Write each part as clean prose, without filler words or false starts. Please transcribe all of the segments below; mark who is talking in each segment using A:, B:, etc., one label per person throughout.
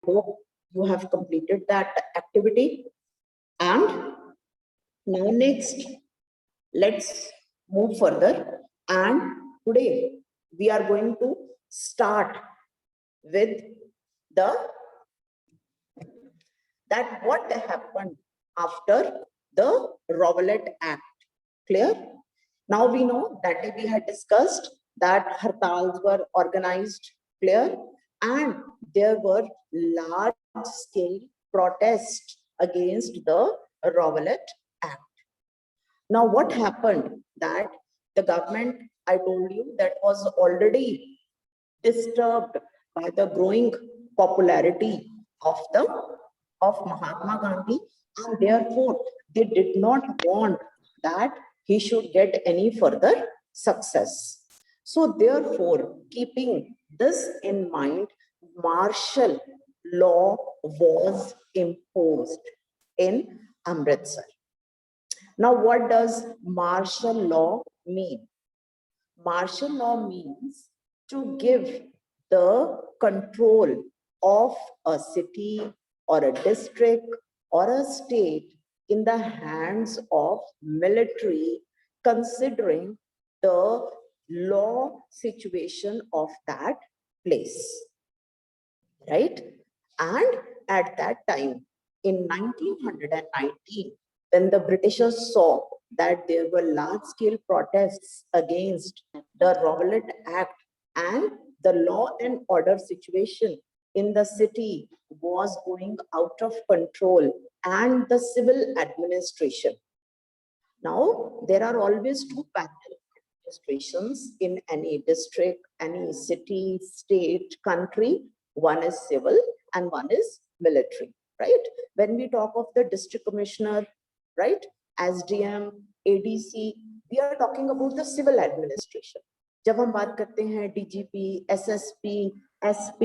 A: hope you have completed that activity. And now next, let's move further. And today we are going to start with that what happened after the Rowlatt Act. Clear? Now we know that we had discussed that hartals were organized, clear, and there were large scale protests against the Rowlatt Act. Now what happened that the government, I told you, that was already disturbed by the growing popularity of Mahatma Gandhi, and therefore they did not want that he should get any further success. So therefore, keeping this in mind, martial law was imposed in Amritsar. Now, what does martial law mean? Martial law means to give the control of a city or a district or a state in the hands of military, considering the law situation of that place, right? And at that time, in 1919, when the Britishers saw that there were large-scale protests against the Rowlatt Act and the law and order situation in the city was going out of control, and the civil administration. Now, there are always two parallel administrations in any district, any city, state, country. One is civil and one is military, right? When we talk of the district commissioner, right, SDM, ADC, we are talking about the civil administration. जब हम बात करते हैं DGP, SSP, SP,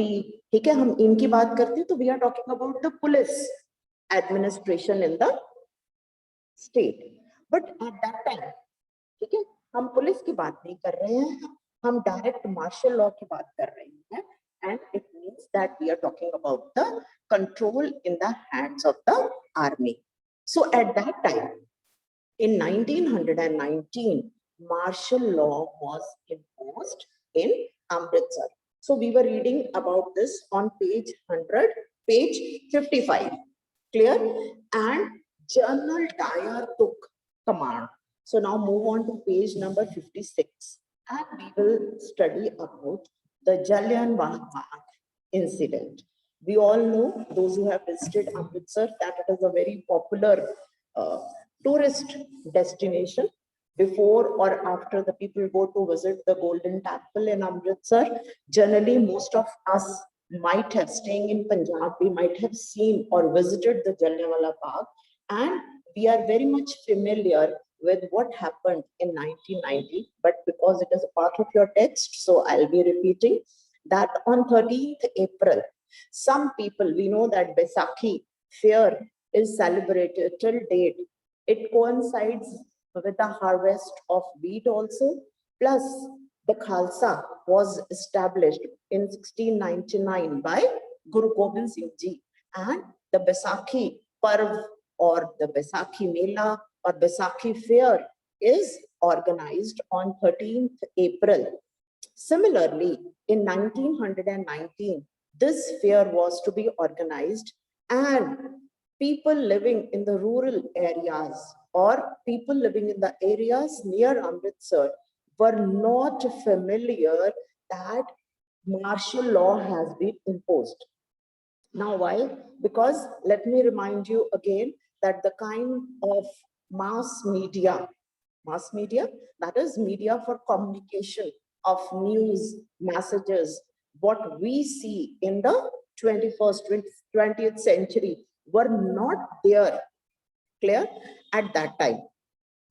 A: ठीक है, हम इनकी बात करते हैं तो we are talking about the police administration in the state. But at that time, ठीक है, हम पुलिस की बात नहीं कर रहे हैं, हम डायरेक्ट मार्शल लॉ की बात कर रहे हैं, and it means that we are talking about the control in the hands of the army. So at that time, in 1919, martial law was imposed in Amritsar. So we were reading about this on page 100, page 55, clear? And General Dyer took command. So now move on to page number 56, and we will study about the Jallianwala Bagh incident. We all know, those who have visited Amritsar, that it is a very popular tourist destination. Before or after the people go to visit the Golden Temple in Amritsar, generally most of us might have, staying in Punjab, we might have seen or visited the Jallianwala Bagh, and we are very much familiar with what happened in 1990, but because it is a part of your text, so I'll be repeating that on 13th April, some people, we know that Baisakhi fair is celebrated till date. It coincides with the harvest of wheat also, plus the Khalsa was established in 1699 by Guru Gobind Singh Ji, and the Baisakhi Parv or the Baisakhi Mela or Baisakhi fair is organized on 13th April. Similarly, in 1919, this fair was to be organized, and people living in the rural areas or people living in the areas near Amritsar were not familiar that martial law has been imposed. Now, why? Because let me remind you again that the kind of mass media, that is media for communication of news, messages, what we see in the 21st, 20th century were not there, clear, at that time.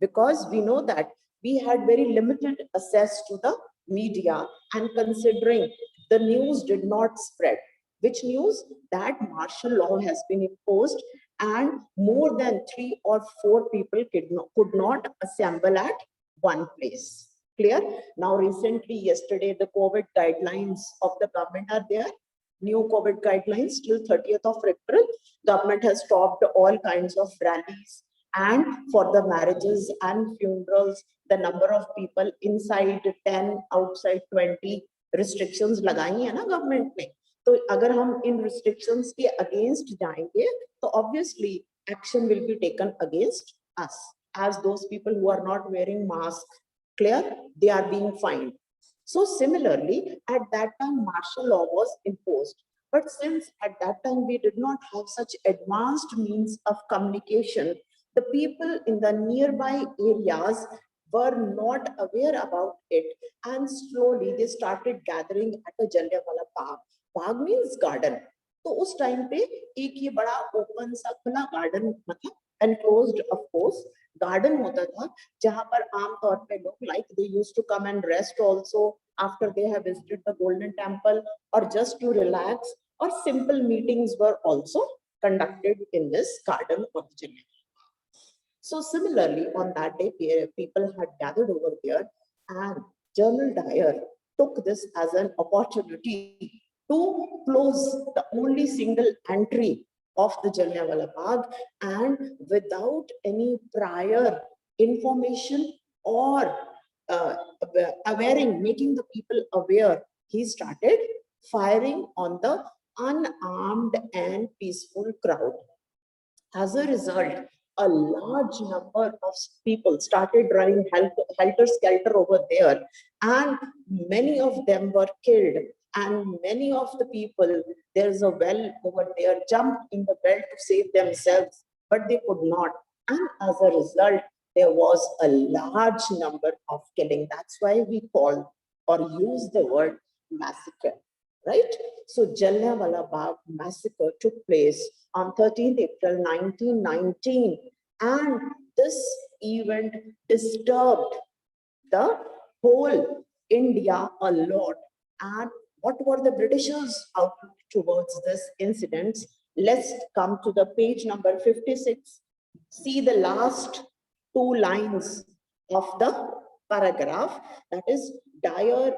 A: Because we know that we had very limited access to the media, and considering the news did not spread. Which news? That martial law has been imposed and more than 3 or 4 people could not assemble at one place. Clear? Now recently, yesterday, the COVID guidelines of the government are there. new COVID guidelines till 30th of April. Government has stopped all kinds of rallies, and for the marriages and funerals, the number of people inside 10, outside 20 restrictions लगाई है ना government ने. तो अगर हम इन restrictions के against जाएंगे, तो obviously action will be taken against us, as those people who are not wearing mask, clear, they are being fined. So similarly, at that time, martial law was imposed. But since at that time we did not have such advanced means of communication, the people in the nearby areas were not aware about it, and slowly they started gathering at the Jallianwala Bagh. Bagh means garden. तो उस time पे एक ये बड़ा open सा खुला garden, मतलब enclosed of course garden होता था, जहां पर आमतौर पे लोग like they used to come and rest also after they have visited the Golden Temple, or just to relax, or simple meetings were also conducted in this garden of Jallianwala. So similarly, on that day, people had gathered over there, and General Dyer took this as an opportunity to close the only single entry of the Jallianwala Bagh, and without any prior information or making the people aware, he started firing on the unarmed and peaceful crowd. As a result, a large number of people started running helter-skelter over there, and many of them were killed. And many of the people, there's a well over there, jumped in the well to save themselves, but they could not. And as a result, there was a large number of killing. That's why we call or use the word massacre, right? So Jallianwala Bagh massacre took place on 13th April 1919, and this event disturbed the whole India a lot. And what were the Britishers' outlook towards this incident? Let's come to the page number 56. See the last two lines of the paragraph, that is Dyer,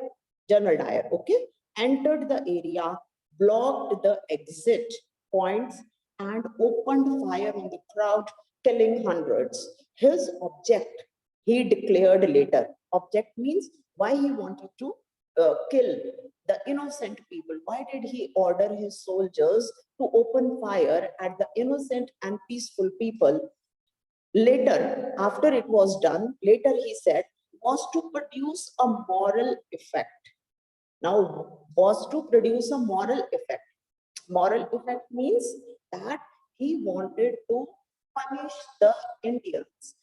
A: General Dyer, okay, entered the area, blocked the exit points, and opened fire on the crowd, killing hundreds. His object, he declared later. Object means why he wanted to kill the innocent people. Why did he order his soldiers to open fire at the innocent and peaceful people? Later, after it was done, later he said, was to produce a moral effect. Now, was to produce a moral effect. Moral effect means that he wanted to punish the Indians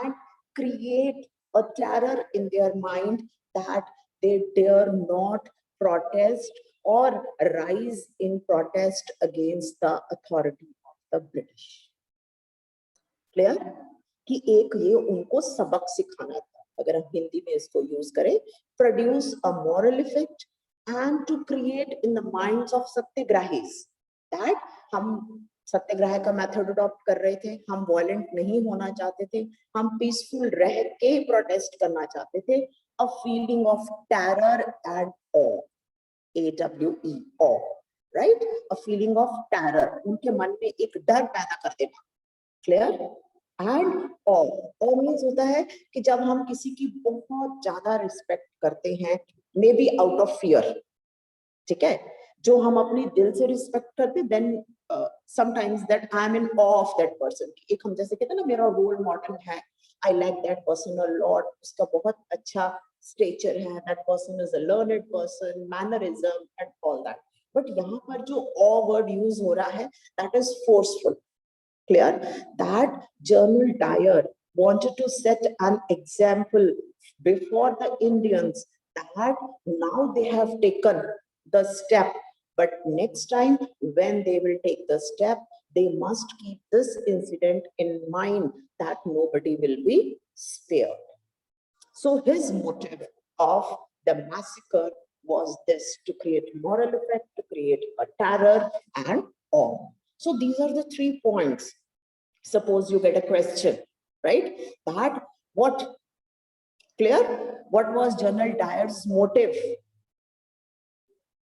A: and create a terror in their mind that they dare not protest or rise in protest against the authority of the British. Clear? कि एक ये उनको सबक सिखाना था, अगर हम हिंदी में इसको यूज करें, produce a moral effect and to create in the minds of satyagrahis that हम सत्याग्रह का मेथड अडॉप्ट कर रहे थे, हम वॉयलेंट नहीं होना चाहते थे, हम पीसफुल रह के प्रोटेस्ट करना चाहते थे. A feeling of terror and awe, AWE, awe, right? A feeling of terror, उनके मन में एक डर पैदा कर देना. Clear? And awe means होता है कि जब हम किसी की बहुत ज्यादा रिस्पेक्ट करते हैं, may be out of fear, ठीक है, जो हम अपने दिल से रिस्पेक्ट करते, then sometimes that I am in awe of that person. एक हम जैसे कहते हैं ना, मेरा रोल मॉडल है, I like that person a lot, उसका बहुत अच्छा stature है, that person is a learned person, mannerism and all that. But यहाँ पर जो awe word use हो रहा है, that is forceful. Clear? That General Dyer wanted to set an example before the Indians that now they have taken the step, but next time when they will take the step, they must keep this incident in mind that nobody will be spared. So his motive of the massacre was this, to create moral effect, to create a terror and awe. So these are the 3 points. Suppose you get a question, right? That what, clear? What was General Dyer's motive,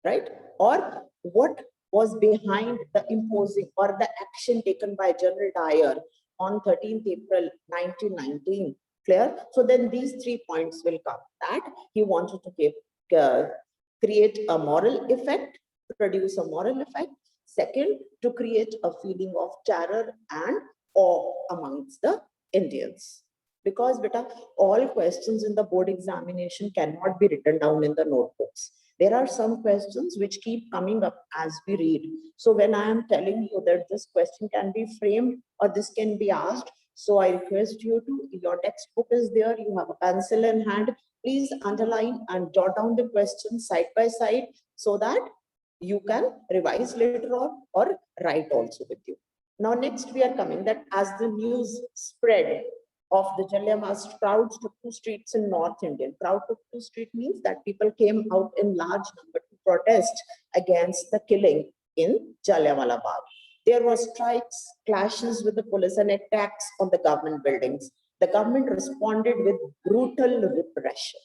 A: right? Or what was behind the imposing or the action taken by General Dyer on 13th April 1919. Clear? So then these 3 points will come, that he wanted to create a moral effect, produce a moral effect. Second, to create a feeling of terror and awe amongst the Indians. Because beta, all questions in the board examination cannot be written down in the notebooks. There are some questions which keep coming up as we read. So when I am telling you that this question can be framed or this can be asked, so I request you to, your textbook is there, you have a pencil in hand, please underline and jot down the questions side by side so that you can revise later on or write also with you. Now next we are coming that as the news spread of the Jallianwala, crowds took to streets in North India. Crowd took to street means that people came out in large number to protest against the killing in Jallianwala Bagh. There were strikes, clashes with the police and attacks on the government buildings. The government responded with brutal repression.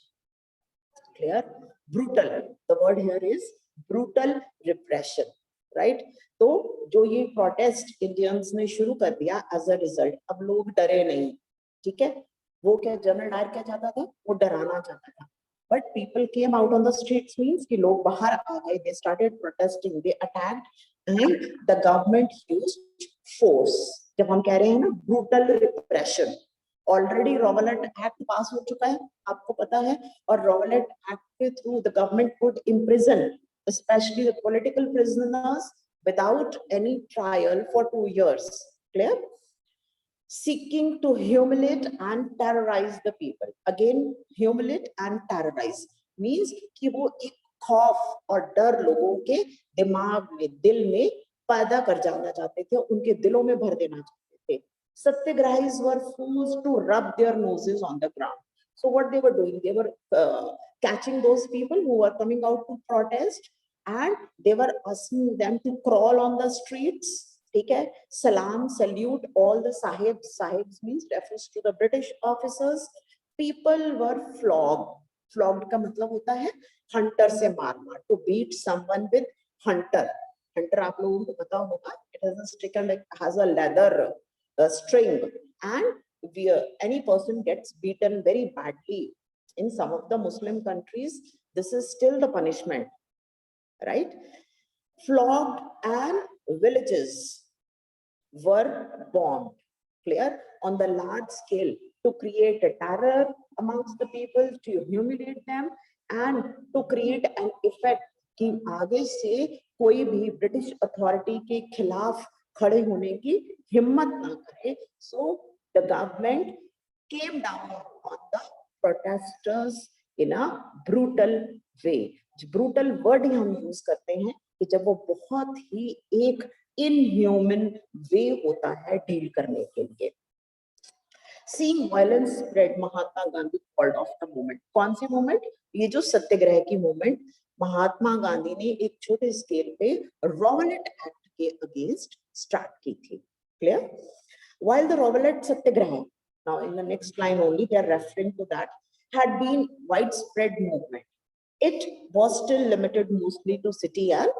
A: Clear? Brutal. The word here is brutal repression, right? तो जो ये protest Indians ने शुरू कर दिया as a result, अब लोग डरे नहीं, ठीक है? वो क्या जनरल डायर क्या चाहता था? वो डराना चाहता था. But people came out on the streets means कि लोग बाहर आ गए. They started protesting. They attacked, and the government used force. जब हम कह रहे हैं ना brutal repression, already Rowlatt act pass हो चुका है, आपको पता है, और रॉवलेट एक्ट के through the government could imprison specially the political prisoners without any trial for 2 years. Clear? Seeking to humiliate and terrorize the people. Again, humiliate and terrorize means कि वो एक खौफ और डर लोगों के दिमाग में, दिल में पैदा कर जाना चाहते थे, उनके दिलों में भर देना चाहते थे. Satyagrahis were forced to rub their noses on the ground. So what they were doing, they were catching those people who were coming out to protest, and they were asking them to crawl on the streets. Okay, salam, salute all the sahibs. Sahibs means refers to the British officers. People were flogged. Flogged का मतलब होता है hunter से मारना. To beat someone with hunter. Hunter आप लोगों को पता होगा. It has a stick and it has a leather string, and any person gets beaten very badly. In some of the Muslim countries, this is still the punishment, right? Flogged, and villages were bombed. Clear? On the large scale, to create a terror amongst the people, to humiliate them, and to create an effect कि आगे से कोई भी British authority के खिलाफ खड़े होने की हिम्मत ना करे. So the government came down on the protesters in a brutal way. Brutal word ही हम यूज करते हैं कि जब वो बहुत ही एक inhuman way होता है डील करने के लिए. Seeing violence spread, Mahatma Gandhi called off the movement. कौन सी movement? ये जो सत्याग्रह की movement महात्मा गांधी ने एक छोटे स्केल पे रॉवलेट एक्ट के अगेंस्ट स्टार्ट की थी. Clear? While the Rowlatt Satyagraha, now in the next line only they are referring to that, had been widespread movement, it was still limited mostly to city and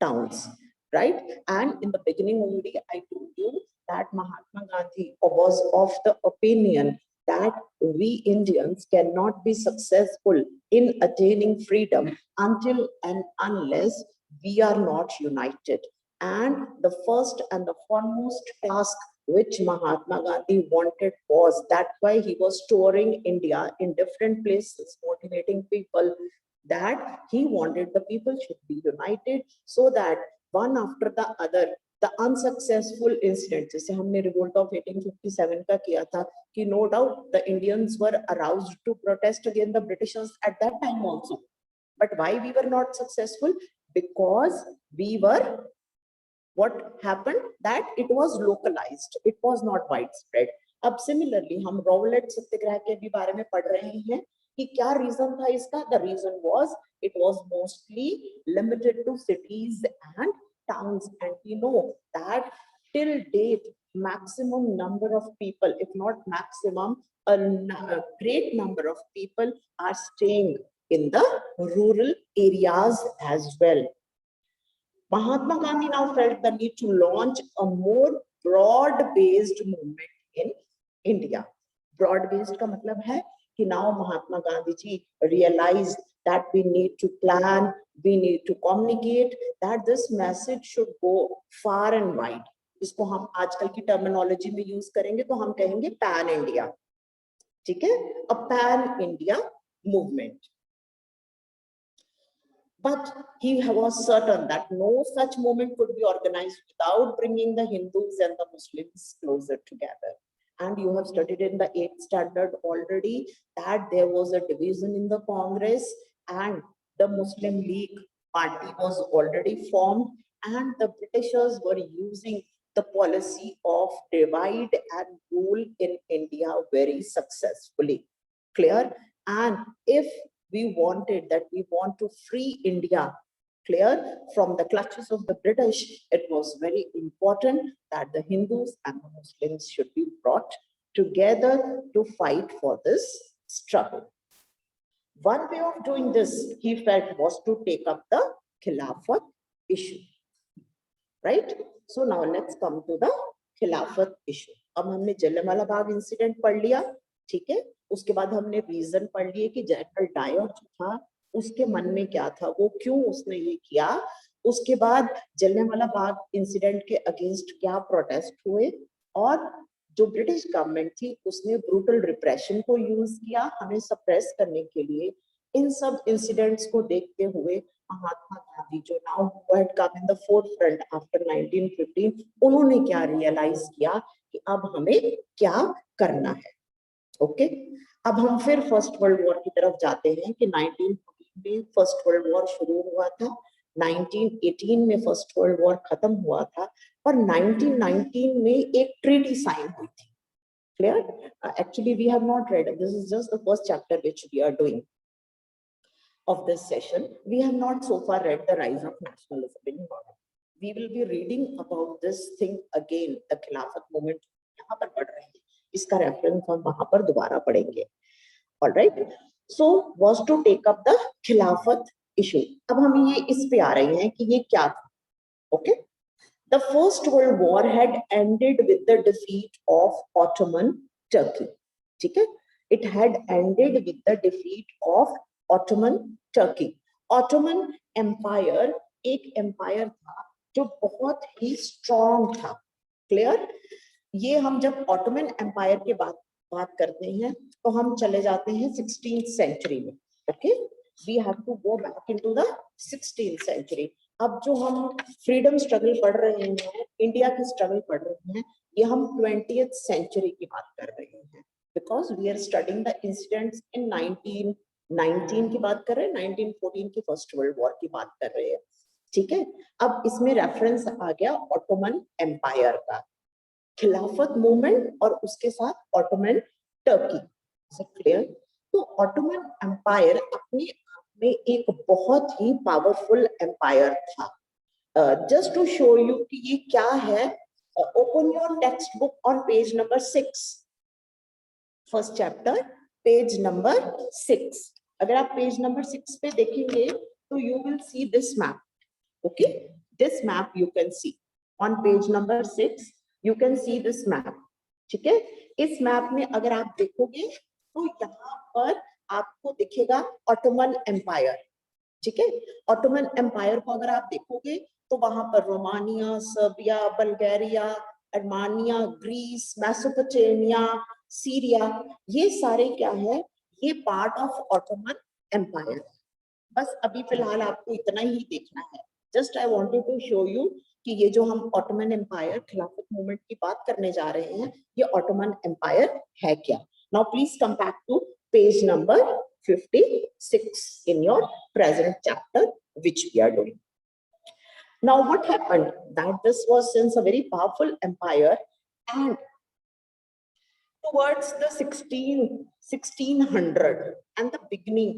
A: towns, right? And in the beginning only I told you that Mahatma Gandhi was of the opinion that we Indians cannot be successful in attaining freedom until and unless we are not united. And the first and the foremost task which Mahatma Gandhi wanted was, that's why he was touring India in different places, motivating people, that he wanted the people should be united so that one after the other, the unsuccessful incidents, जैसे हमने revolt of 1857 का किया था, कि no doubt the Indians were aroused to protest against the Britishers at that time also. But why we were not successful? Because we were, what happened, that it was localized, it was not widespread. अब similarly हम Rowlatt सत्याग्रह के भी बारे में पढ़ रहे हैं कि क्या reason था इसका? The reason was it was mostly limited to cities and towns, and we know that till date maximum number of people, if not maximum, a great number of people are staying in the rural areas as well. Mahatma Gandhi now felt the need to launch a more broad-based movement in India. Broad-based का मतलब है कि now Mahatma Gandhi ji realized that we need to plan, we need to communicate, that this message should go far and wide. इसको हम आजकल की terminology में use करेंगे तो हम कहेंगे पैन इंडिया, ठीक है, a pan India movement. But he was certain that no such movement could be organized without bringing the Hindus and the Muslims closer together. And you have studied in the 8th standard already that there was a division in the Congress and the Muslim League party was already formed, and the Britishers were using the policy of divide and rule in India very successfully. Clear? And if we wanted that, we want to free India, clear, from the clutches of the British, it was very important that the Hindus and the Muslims should be brought together to fight for this struggle. One way of doing this, he felt, was to take up the Khilafat issue, right? So now let's come to the Khilafat issue. अब हमने Jallianwala Bagh incident पढ़ लिया, ठीक है, उसके बाद हमने reason पढ़ लिए कि जनरल डायर जो था उसके मन में क्या था, वो क्यों उसने ये किया, उसके बाद जलियांवाला बाग इंसिडेंट के अगेंस्ट क्या प्रोटेस्ट हुए, और जो ब्रिटिश गवर्नमेंट थी उसने ब्रूटल रिप्रेशन को यूज किया हमें सप्रेस करने के लिए। इन सब इंसिडेंट्स को देखते हुए महात्मा गांधी जो now had come in the forefront after 1915, उन्होंने क्या रियलाइज किया कि अब हमें क्या करना है। ओके, अब हम फिर फर्स्ट वर्ल्ड वॉर की तरफ जाते हैं कि 1914 में फर्स्ट वर्ल्ड वॉर शुरू हुआ था, 1918 में फर्स्ट वर्ल्ड वॉर खत्म हुआ था, और 1919 में एक ट्रीटी साइन हुई थी। Clear? Actually we have not read, this is just the first chapter which we are doing of this session. We have not so far read the rise of nationalism in India. We will be reading about this thing again, the Khilafat movement. यहाँ पर पढ़ रहे हैं, इसका reference हम वहां पर दोबारा पढ़ेंगे। All right. So was to take up the Khilafat issue. अब हम ये इस पे आ रहे हैं कि ये क्या था। Okay. The First World War had ended with the defeat of Ottoman Turkey. ठीक है? It had ended with the defeat of Ottoman Turkey. Ottoman Empire एक एम्पायर था जो बहुत ही स्ट्रॉन्ग था। क्लियर? ये हम जब ऑटोमन एम्पायर के बात करते हैं तो हम चले जाते हैं 16th सेंचुरी में। Okay, we have to go back into the 16th century. अब जो हम फ्रीडम स्ट्रगल पढ़ रहे हैं, इंडिया की स्ट्रगल पढ़ रहे हैं, ये हम 20th सेंचुरी की बात कर रहे हैं, because we are studying the incidents in 1919 की बात कर रहे हैं, 1914 की फर्स्ट वर्ल्ड वॉर की बात कर रहे हैं। ठीक है, अब इसमें रेफरेंस आ गया ऑटोमन एम्पायर का, खिलाफत मूवमेंट और उसके साथ ऑटोमन टर्की। क्लियर? तो ऑटोमन एम्पायर अपने आप में एक बहुत ही पावरफुल एम्पायर था। जस्ट टू शो यू कि ये क्या है, open your text book on page number 6, first chapter page number 6। अगर आप पेज नंबर 6 पे देखेंगे तो you will see this map. Okay, this map you can see on page number 6, you can see this map. ठीक है, इस map में अगर आप देखोगे तो यहाँ पर आपको दिखेगा ऑटोमन एम्पायर। ठीक है, ऑटोमन एम्पायर को अगर आप देखोगे तो वहां पर Romania, Serbia, Bulgaria, Armenia, Greece, Mesopotamia, Syria, ये सारे क्या है, ये पार्ट ऑफ ऑटोमन एम्पायर। बस अभी फिलहाल आपको इतना ही देखना है। Just I wanted to show you कि ये जो हम ऑटोमन एम्पायर खिलाफत मूवमेंट की बात करने जा रहे हैं, ये ऑटोमन एम्पायर है क्या। Now please come back to page number 56 in your present chapter which we are doing. Now what happened, that this was since a very powerful empire, and towards the 1600 and the beginning,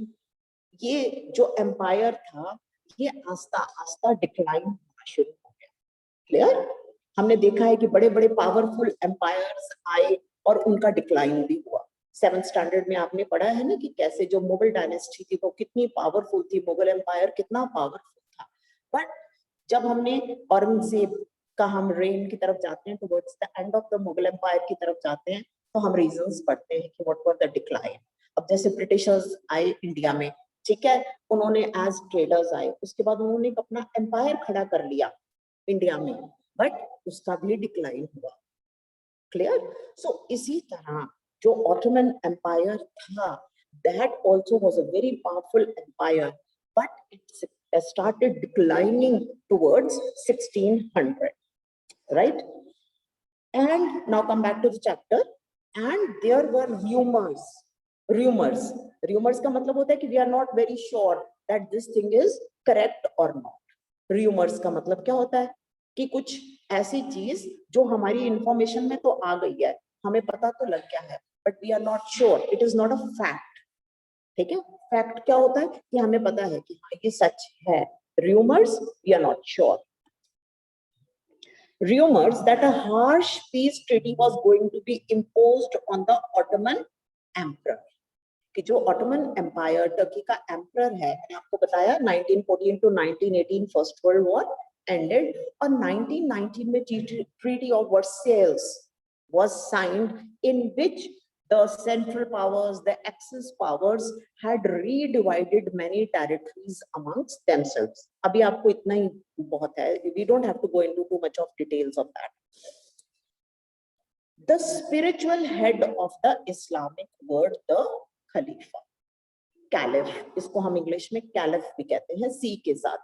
A: ये जो empire था ये आस्ता आस्ता decline होना शुरू हो गया। क्लियर? हमने देखा है कि बड़े बड़े पावरफुल एम्पायर्स आए और उनका डिक्लाइन भी हुआ। 7th स्टैंडर्ड में आपने पढ़ा है ना कि कैसे जो मुगल डायनेस्टी थी वो कितनी पावरफुल थी, मुगल एम्पायर कितना पावरफुल था, बट जब हमने औरंगजेब का हम रेन की तरफ जाते हैं, towards the end of the Mughal empire की तरफ जाते हैं, तो हम रीजंस पढ़ते हैं कि व्हाट वर द डिक्लाइन। अब जैसे ब्रिटिशर्स आए इंडिया में, ठीक है, उन्होंने एज ट्रेडर्स आए, उसके बाद उन्होंने अपना एम्पायर खड़ा कर लिया इंडिया में, बट उसका भी डिक्लाइन हुआ। क्लियर? सो इसी तरह जो ऑटोमन एम्पायर था, that also was a very powerful empire, but it started declining towards 1600, right? And now come back to the chapter. And there were rumors का मतलब होता है कि we are not very sure that this thing is correct or not. Rumors का मतलब क्या होता है कि कुछ ऐसी चीज जो हमारी इंफॉर्मेशन में तो आ गई है, हमें पता तो लग गया है, but we are not sure, it is not a fact. ठीक है, फैक्ट क्या होता है कि हमें पता है कि हाँ ये सच है, rumours we are not sure. Rumors that a harsh peace treaty was going to be imposed on the Ottoman emperor, कि जो ऑटोमन एम्पायर टर्की का एम्परर है, मैंने आपको बताया 1914 to 1918 first world war ended, और 1919 में treaty of Versailles was signed, in which the central powers, the Axis powers had redivided many territories amongst themselves. अभी आपको इतना ही बहुत है, we don't have to go into too much of details of that. The spiritual head of the Islamic world, the Khalifa, Caliph, इसको हम English में caliph भी कहते हैं, सी के साथ।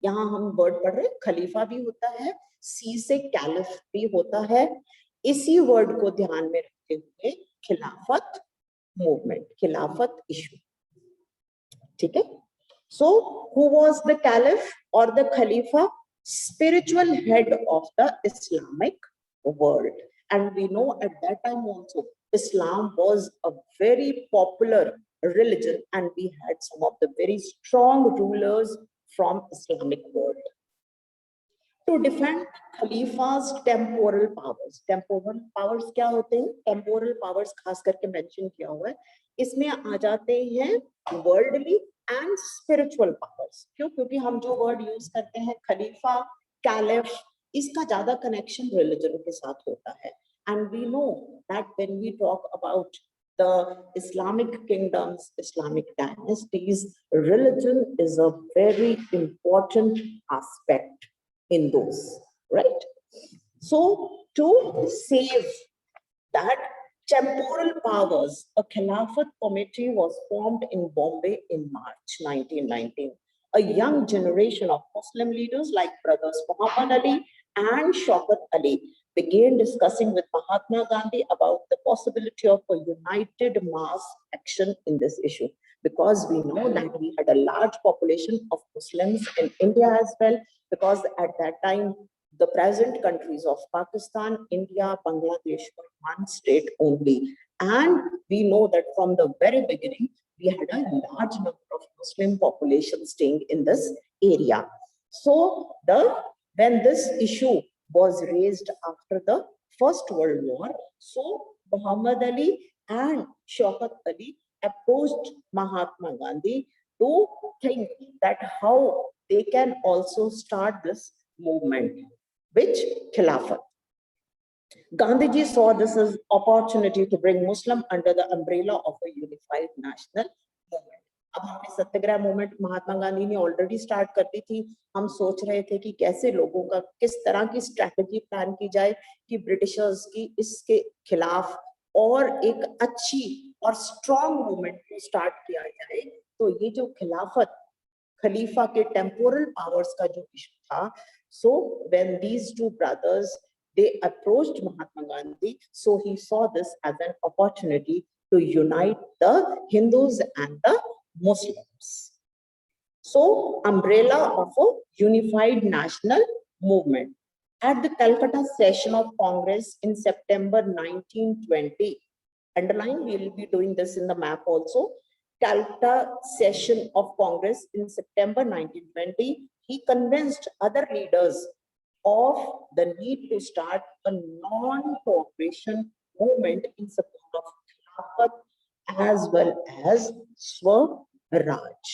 A: यहाँ हम वर्ड पढ़ रहे हैं, खलीफा भी होता है, सी से कैलिफ भी होता है। इसी वर्ड को ध्यान में रखते हुए खिलाफत मूवमेंट, खिलाफत इशू, ठीक है। So who was the caliph और द खलीफा? Spiritual head of the Islamic world, and we know at that time also Islam was a very popular religion, and we had some of the very strong rulers from Islamic world. To defend Khalifa's temporal powers, temporal powers क्या होते हैं? Temporal powers खास करके mention किया हुआ है, इसमें आ जाते हैं worldly and spiritual powers। क्यों? क्योंकि हम जो word use करते हैं खलीफा, कैलिफ, इसका ज्यादा connection religion के साथ होता है। And we know that when we talk about the Islamic kingdoms, Islamic dynasties, religion is a very important aspect in those, right? So to save that temporal powers, a Khilafat committee was formed in Bombay in March 1919. A young generation of Muslim leaders like brothers Muhammad Ali and Shaukat Ali began discussing with Mahatma Gandhi about the possibility of a united mass action in this issue, because we know that we had a large population of Muslims in India as well, because at that time the present countries of Pakistan, India, Bangladesh were one state only, and we know that from the very beginning we had a large number of Muslim population staying in this area. So when this issue was raised after the First World War, so Muhammad Ali and Shaukat Ali approached Mahatma Gandhi to think that how they can also start this movement, which Khilafat. Gandhiji saw this as opportunity to bring Muslim under the umbrella of a unified national movement. अब हमने सत्याग्रह movement Mahatma Gandhi ने already start कर दी थी। हम सोच रहे थे कि कैसे लोगों का किस तरह की स्ट्रैटेजी प्लान की जाए कि ब्रिटिशर्स की इसके खिलाफ और एक अच्छी और स्ट्रॉन्ग मूवमेंट को स्टार्ट किया जाए। तो ये जो खिलाफत, खलीफा के टेम्पोरल पावर्स का जो इशू था, so when these two brothers they approached Mahatma Gandhi, so he saw this as an opportunity to unite the Hindus and the Muslims. So umbrella of a unified national movement. At the Calcutta session of Congress in September 1920, underline, we will be doing this in the map also. Calcutta session of Congress in September 1920, he convinced other leaders of the need to start a non-cooperation movement in support of Khilafat as well as Swaraj.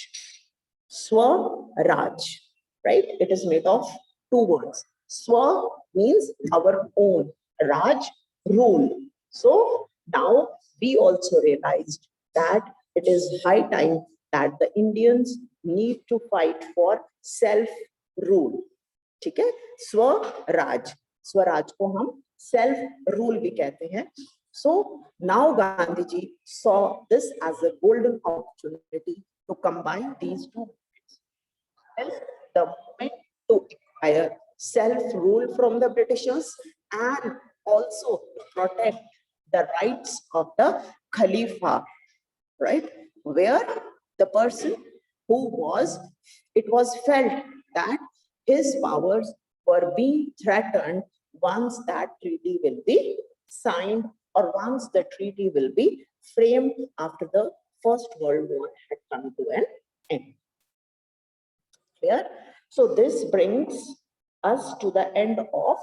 A: Swaraj, right? It is made of two words. Swa means our own, Raj, rule. So now we also realized that it is high time that the Indians need to fight for self-rule. ठीक है, स्वराज, स्वराज को हम self rule भी कहते हैं. So now Gandhi ji saw this as a golden opportunity to combine these two movements. The movement to acquire self-rule from the Britishers and also to protect the rights of the Khalifa, right? Where the person who was, it was felt that his powers were being threatened once that treaty will be signed or once the treaty will be framed after the First World War had come to an end. Clear? So this brings us to the end of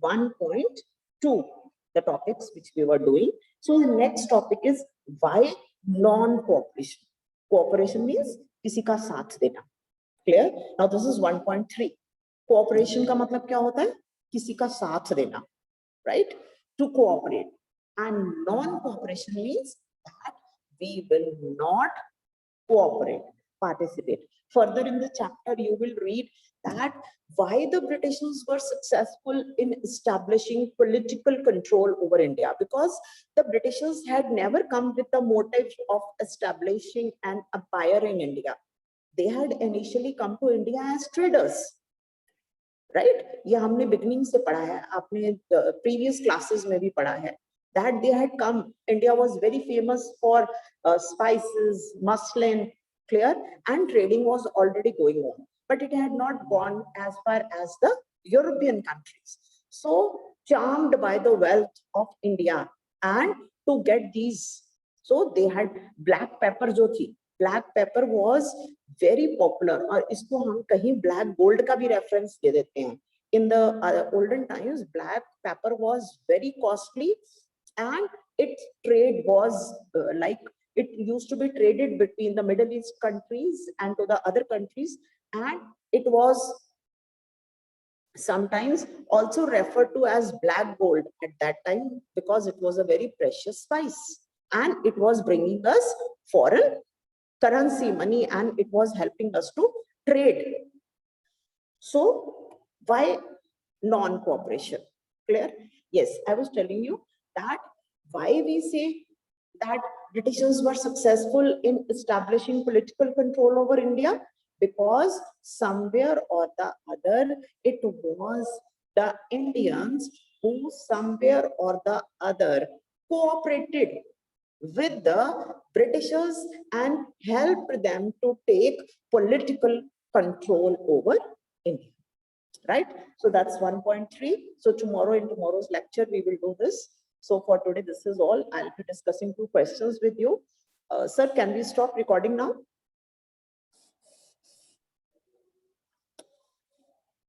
A: 1.2, the topics which we were doing. So the next topic is why non-cooperation. Cooperation means किसी का साथ देना. Clear? Now this is 1.3. Cooperation का मतलब क्या होता है? किसी का साथ देना, right? To cooperate. And non-cooperation means that we will not cooperate, participate. Further in the chapter, you will read that why the Britishers were successful in establishing political control over India, because the Britishers had never come with the motive of establishing an empire in India. They had initially come to India as traders, right? ये हमने beginning से पढ़ा है, आपने previous classes में भी पढ़ा है, that they had come. India was very famous for spices, muslin, clear, and trading was already going on, but it had not gone as far as the European countries. So charmed by the wealth of India and to get these, so they had black pepper जो थी, black pepper was very popular, और इसको हम कहीं black gold का भी reference दे देते हैं. In the olden times, black pepper was very costly, and its trade was like it used to be traded between the Middle East countries and to the other countries, and it was sometimes also referred to as black gold at that time because it was a very precious spice and it was bringing us foreign currency, money, and it was helping us to trade. So why non-cooperation? Clear? Yes, I was telling you that why we say that Britishers were successful in establishing political control over India, because somewhere or the other it was the Indians who somewhere or the other cooperated with the Britishers and helped them to take political control over India, right? So that's 1.3. So tomorrow, in tomorrow's lecture, we will do this. So for today, this is all. I'll be discussing 2 questions with you. Sir, can we stop recording now?